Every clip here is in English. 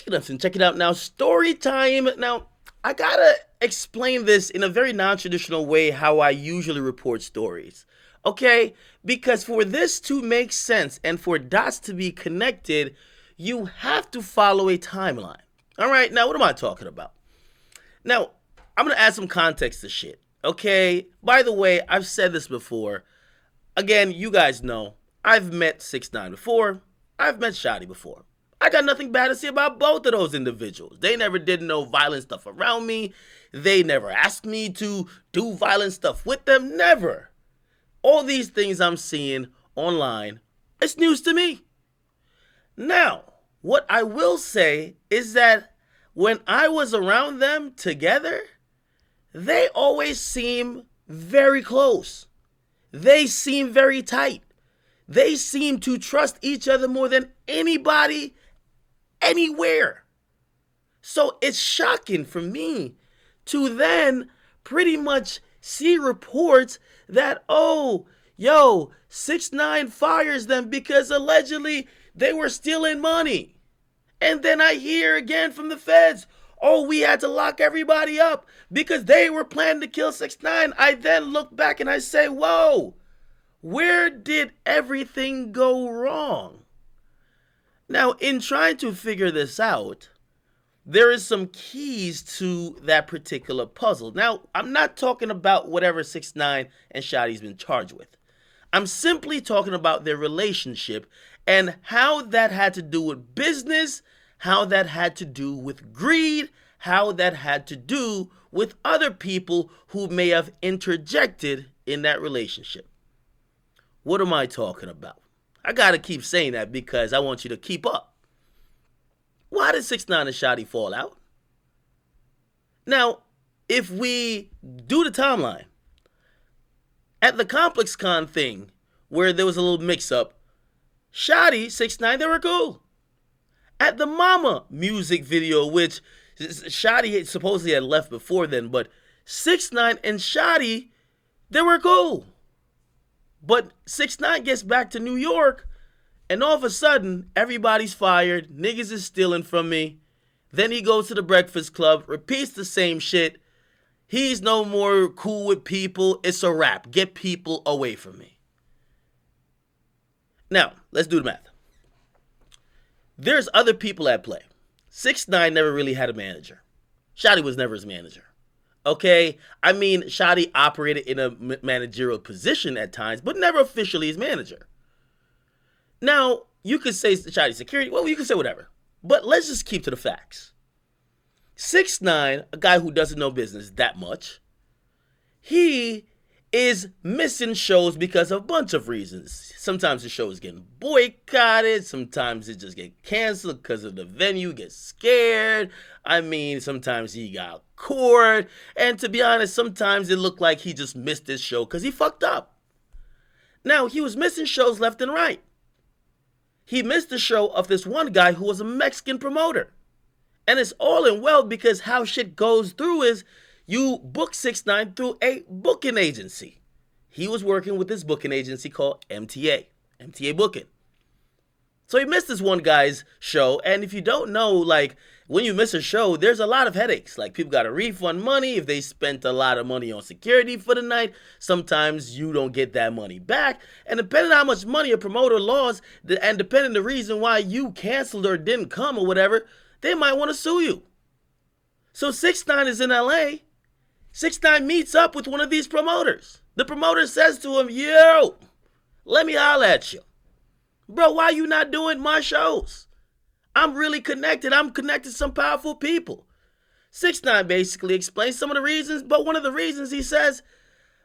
Speaking of, check it out now. Story time. Now, I gotta explain this in a very non-traditional way how I usually report stories. Okay? Because for this to make sense and for dots to be connected, you have to follow a timeline. All right, now what am I talking about? Now, I'm gonna add some context to shit. Okay? By the way, I've said this before. Again, you guys know, I've met 6ix9ine before. I've met Shotti before. I got nothing bad to say about both of those individuals. They never did no violent stuff around me. They never asked me to do violent stuff with them. Never. All these things I'm seeing online, it's news to me. Now, what I will say is that when I was around them together, they always seem very close. They seem very tight. They seem to trust each other more than anybody anywhere. So it's shocking for me to then pretty much see reports that, oh, yo, 6ix9ine fires them because allegedly they were stealing money. And then I hear again from the feds, oh, we had to lock everybody up because they were planning to kill 6ix9ine. I then look back and I say, whoa, where did everything go wrong? Now, in trying to figure this out, there is some keys to that particular puzzle. Now, I'm not talking about whatever 6ix9ine and Shotti's been charged with. I'm simply talking about their relationship and how that had to do with business, how that had to do with greed, how that had to do with other people who may have interjected in that relationship. What am I talking about? I gotta keep saying that because I want you to keep up. Why did 6ix9ine and Shotti fall out? Now, if we do the timeline, at the Complex Con thing, where there was a little mix-up, Shotti, 6ix9ine, they were cool. At the Mama music video, which Shotti supposedly had left before then, but 6ix9ine and Shotti, they were cool. But 6ix9ine gets back to New York, and all of a sudden, everybody's fired, niggas is stealing from me. Then he goes to the Breakfast Club, repeats the same shit. He's no more cool with people. It's a wrap. Get people away from me. Now, let's do the math. There's other people at play. 6ix9ine never really had a manager. Shotti was never his manager. Okay? I mean, Shotti operated in a managerial position at times, but never officially his manager. Now, you could say Shotti security. Well, you could say whatever. But let's just keep to the facts. 6ix9ine, a guy who doesn't know business that much, he is missing shows because of a bunch of reasons. Sometimes the show is getting boycotted. Sometimes it just gets canceled because of the venue gets scared. I mean, sometimes he got court. And to be honest, sometimes it looked like he just missed this show because he fucked up. Now, he was missing shows left and right. He missed the show of this one guy who was a Mexican promoter. And it's all in well because how shit goes through is you book 6ix9ine through a booking agency. He was working with this booking agency called MTA Booking. So he missed this one guy's show, and if you don't know, like, when you miss a show, there's a lot of headaches. Like, people got to refund money if they spent a lot of money on security for the night. Sometimes you don't get that money back. And depending on how much money a promoter lost, and depending on the reason why you canceled or didn't come or whatever, they might want to sue you. So 6ix9ine is in LA. 6ix9ine meets up with one of these promoters. The promoter says to him, yo, let me holler at you. Bro, why you not doing my shows? I'm really connected. I'm connected to some powerful people. 6ix9ine basically explains some of the reasons, but one of the reasons he says,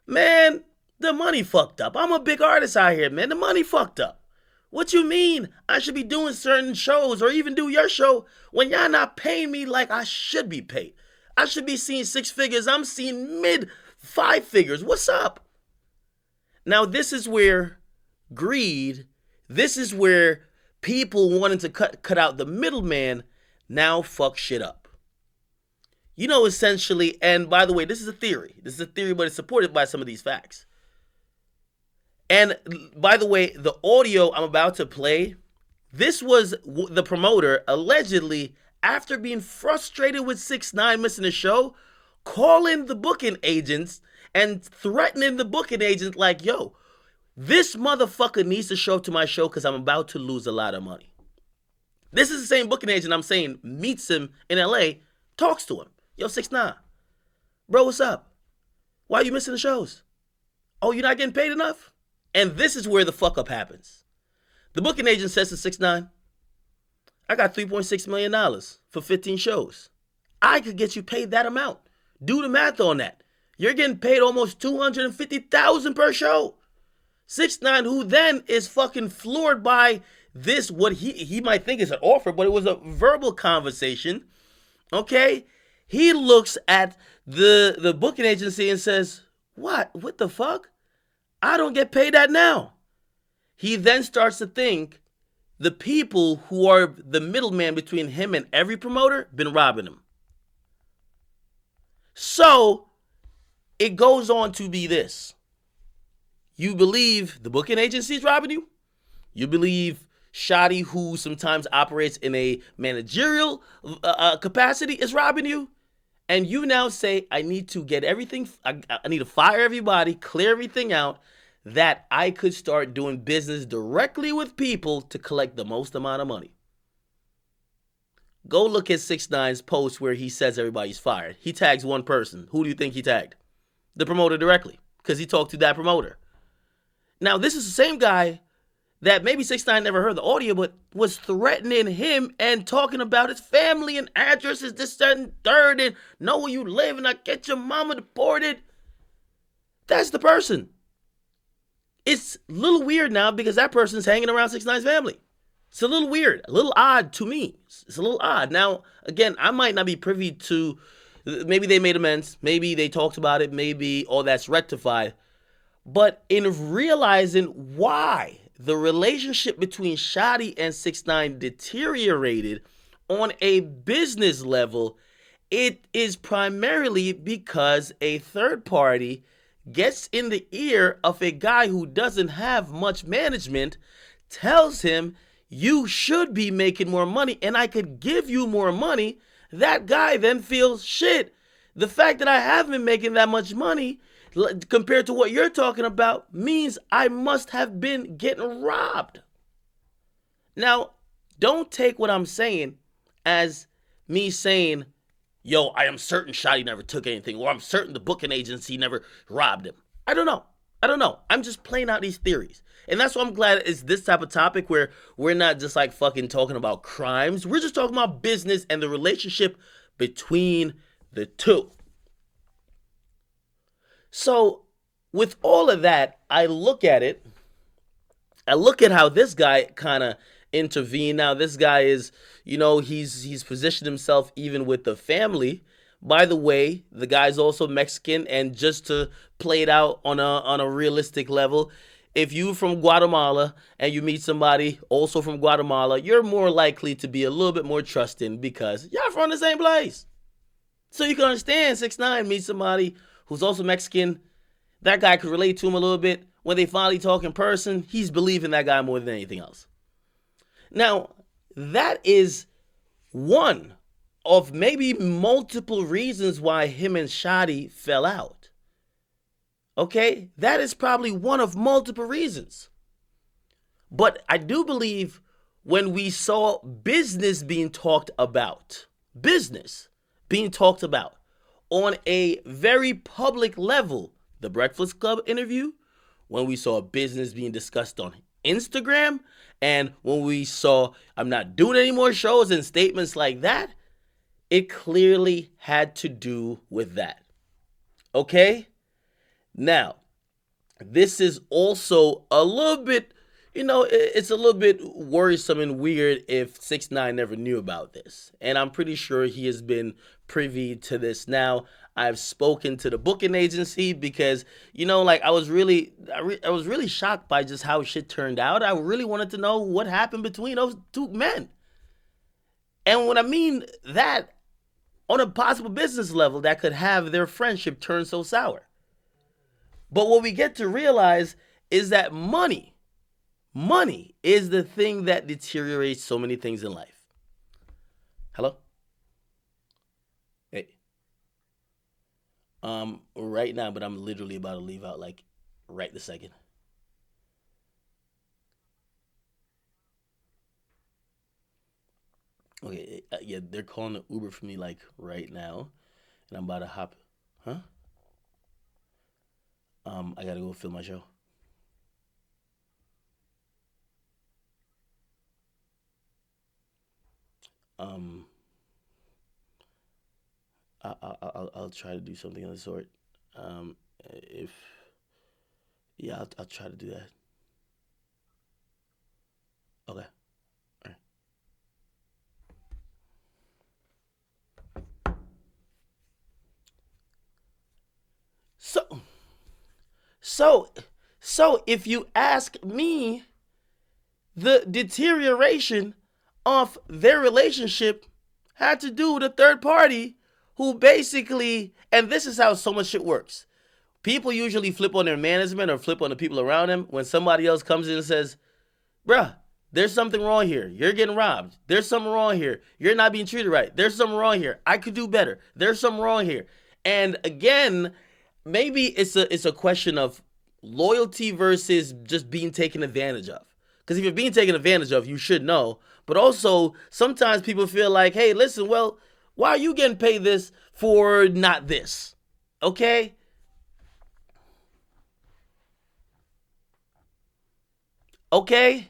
man, the money fucked up. I'm a big artist out here, man. The money fucked up. What you mean I should be doing certain shows or even do your show when y'all not paying me like I should be paid? I should be seeing 6 figures. I'm seeing mid 5 figures. What's up? Now, this is where greed, this is where people wanting to cut out the middleman now fuck shit up. You know, essentially, and by the way, this is a theory. This is a theory, but it's supported by some of these facts. And by the way, the audio I'm about to play, this was the promoter allegedly after being frustrated with 6ix9ine missing the show, calling the booking agents and threatening the booking agent like, yo, this motherfucker needs to show up to my show because I'm about to lose a lot of money. This is the same booking agent I'm saying meets him in LA, talks to him. Yo, 6ix9ine, bro, what's up? Why are you missing the shows? Oh, you're not getting paid enough? And this is where the fuck up happens. The booking agent says to 6ix9ine, I got $3.6 million for 15 shows. I could get you paid that amount. Do the math on that. You're getting paid almost $250,000 per show. 6ix9ine, who then is fucking floored by this, what he might think is an offer, but it was a verbal conversation. Okay? He looks at the booking agency and says, what the fuck? I don't get paid that now. He then starts to think the people who are the middleman between him and every promoter been robbing him. So it goes on to be this. You believe the booking agency is robbing you? You believe Shotti, who sometimes operates in a managerial capacity, is robbing you? And you now say, I need to get everything, I need to fire everybody, clear everything out, that I could start doing business directly with people to collect the most amount of money. Go look at 6ix9ine's post where he says everybody's fired. He tags one person. Who do you think he tagged? The promoter directly, because he talked to that promoter. Now, this is the same guy that maybe 6ix9ine never heard the audio, but was threatening him and talking about his family and addresses, this, that, and third, and know where you live, and I get your mama deported. That's the person. It's a little weird now because that person's hanging around 6ix9ine's family. It's a little weird, a little odd to me. It's a little odd. Now, again, I might not be privy to, maybe they made amends, maybe they talked about it, maybe all that's rectified. But in realizing why the relationship between Shotti and 6ix9ine deteriorated on a business level, it is primarily because a third party gets in the ear of a guy who doesn't have much management, tells him, you should be making more money and I could give you more money. That guy then feels, shit, the fact that I haven't been making that much money compared to what you're talking about means I must have been getting robbed. Now, don't take what I'm saying as me saying, yo, I am certain Shotti never took anything, or I'm certain the booking agency never robbed him. I don't know. I'm just playing out these theories. And that's why I'm glad it's this type of topic where we're not just like fucking talking about crimes. We're just talking about business and the relationship between the two. So with all of that, I look at it. I look at how this guy kind of intervened. Now, this guy is, he's positioned himself even with the family. By the way, the guy's also Mexican, and just to play it out on a realistic level, if you're from Guatemala and you meet somebody also from Guatemala, you're more likely to be a little bit more trusting because y'all from the same place. So you can understand 6ix9ine meets somebody who's also Mexican. That guy could relate to him a little bit. When they finally talk in person, he's believing that guy more than anything else. Now, that is one of maybe multiple reasons why him and Shotti fell out. Okay? That is probably one of multiple reasons. But I do believe when we saw business being talked about on a very public level, the Breakfast Club interview, when we saw business being discussed on Instagram, and when we saw I'm not doing any more shows and statements like that, it clearly had to do with that. Okay? Now, this is also a little bit, it's a little bit worrisome and weird if 6ix9ine never knew about this. And I'm pretty sure he has been privy to this. Now, I've spoken to the booking agency because, I was really shocked by just how shit turned out. I really wanted to know what happened between those two men. And when I mean that, on a possible business level, that could have their friendship turn so sour. But what we get to realize is that money is the thing that deteriorates so many things in life. Hello? Right now, but I'm literally about to leave out like right this second. Okay, yeah, they're calling the Uber for me like right now, and I'm about to hop. Huh? I gotta go film my show. Um, I'll try to do something of the sort. If yeah, I'll try to do that. Okay. All right. So so so if you ask me, the deterioration of their relationship had to do with a third party who basically, and this is how so much shit works. People usually flip on their management or flip on the people around them when somebody else comes in and says, bruh, there's something wrong here. You're getting robbed. There's something wrong here. You're not being treated right. There's something wrong here. I could do better. There's something wrong here. And again, maybe it's a question of loyalty versus just being taken advantage of. Because if you're being taken advantage of, you should know. But also, sometimes people feel like, hey, listen, well, why are you getting paid this for not this? Okay? Okay?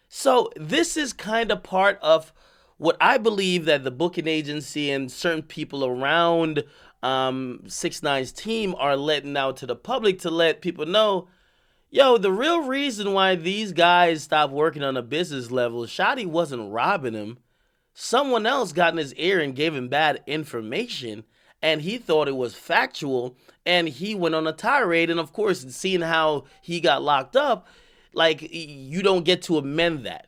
So this is kind of part of what I believe that the booking agency and certain people around 6ix9ine's team are letting out to the public to let people know, yo, the real reason why these guys stopped working on a business level, Shotti wasn't robbing him. Someone else got in his ear and gave him bad information, and he thought it was factual, and he went on a tirade. And of course, seeing how he got locked up, like, you don't get to amend that.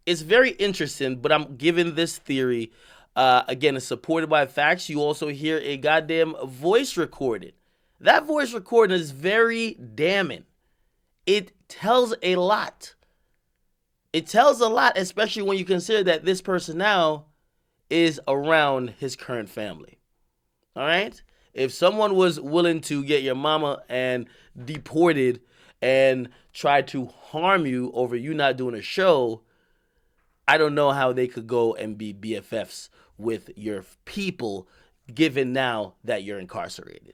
It's very interesting, but I'm giving this theory. Again, it's supported by facts. You also hear a goddamn voice recorded. That voice recording is very damning. It tells a lot. It tells a lot, especially when you consider that this person now is around his current family. All right? If someone was willing to get your mama and deported and try to harm you over you not doing a show, I don't know how they could go and be BFFs with your people given now that you're incarcerated.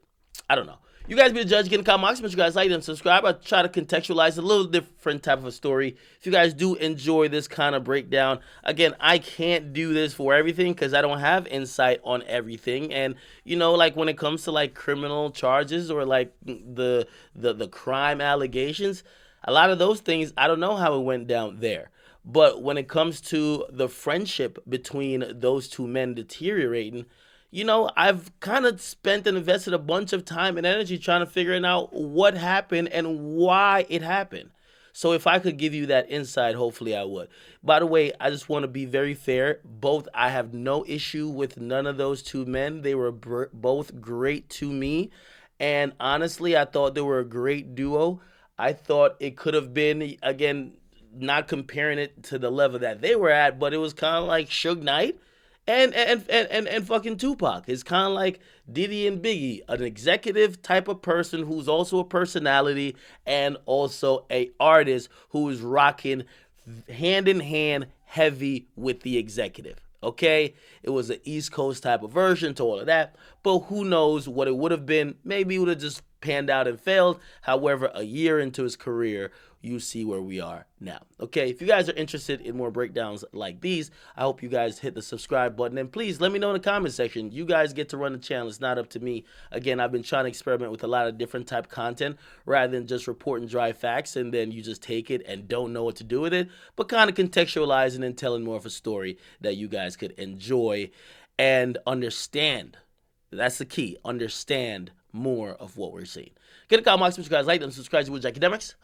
I don't know. You guys be the judge. Get in the comment box. Make sure you guys like and subscribe. I try to contextualize a little different type of a story. If you guys do enjoy this kind of breakdown, again, I can't do this for everything because I don't have insight on everything. And like when it comes to like criminal charges or like the crime allegations, a lot of those things I don't know how it went down there. But when it comes to the friendship between those two men deteriorating, I've kind of spent and invested a bunch of time and energy trying to figure out what happened and why it happened. So if I could give you that insight, hopefully I would. By the way, I just want to be very fair. I have no issue with none of those two men. They were both great to me. And honestly, I thought they were a great duo. I thought it could have been, again, not comparing it to the level that they were at, but it was kind of like Suge Knight and fucking Tupac. It's kind of like Diddy and Biggie, an executive type of person who's also a personality and also a artist who is rocking hand in hand heavy with the executive. Okay, it was an East Coast type of version to all of that, but who knows what it would have been. Maybe it would have just panned out and failed. However, a year into his career, you see where we are now. Okay, if you guys are interested in more breakdowns like these, I hope you guys hit the subscribe button, and please let me know in the comment section. You guys get to run the channel. It's not up to me. Again, I've been trying to experiment with a lot of different type of content rather than just reporting dry facts and then you just take it and don't know what to do with it, but kind of contextualizing and telling more of a story that you guys could enjoy and understand. That's the key. Understand more of what we're seeing. Get a comment box, you guys like and subscribe to Akademiks.